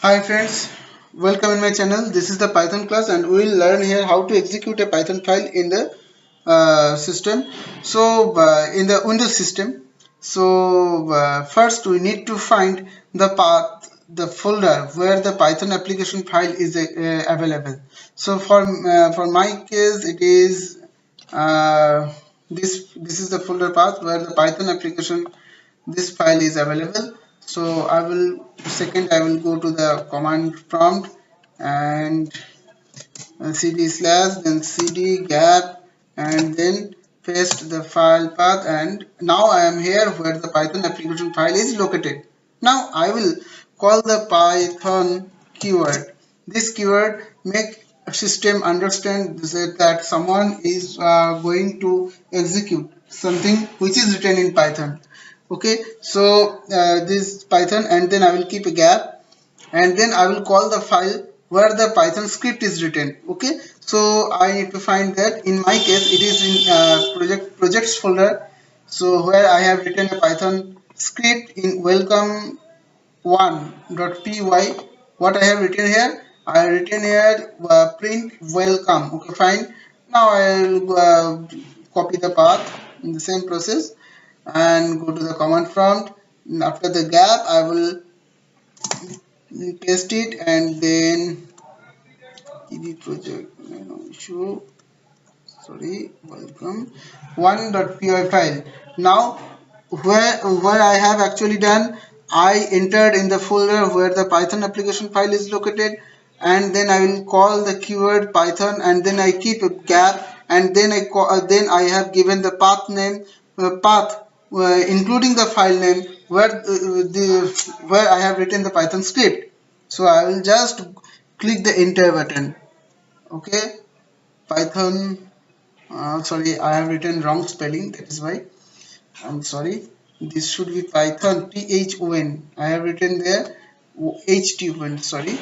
Hi friends, welcome in my channel. This is the Python class and we will learn here how to execute a Python file in the system. So in the Windows system. So first we need to find the path, the folder where the Python application file is available. So for my case it is this is the folder path where the Python application this file is available. So I will go to the command prompt and cd slash then cd gap and then paste the file path, and now I am here where the Python application file is located. Now I will call the Python keyword. This keyword make system understand that someone is going to execute something which is written in Python. Okay, so this Python, and then I will keep a gap, and then I will call the file where the Python script is written. Okay, so I need to find that. In my case it is in projects folder, so where I have written a Python script in welcome 1.py. What I have written here, I have written here print welcome. Okay, fine. Now I will copy the path in the same process and go to the command prompt. After the gap I will paste it, and then EB project show welcome 1.py file. Now where I have actually done, I entered in the folder where the Python application file is located, and then I will call the keyword Python, and then I keep a gap, and then I have given the path name including the file name where I have written the Python script. So I will just click the enter button. Okay, Python. Sorry, I have written wrong spelling. That is why I'm sorry. This should be Python Thon. I have written there HTON. Sorry.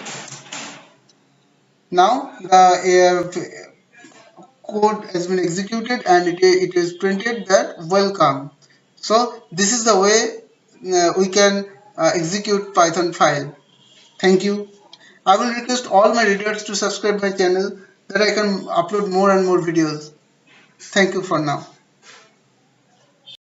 Now the code has been executed and it is printed that welcome. So this is the way we can execute Python file. Thank you. I will request all my readers to subscribe my channel that I can upload more and more videos. Thank you for now.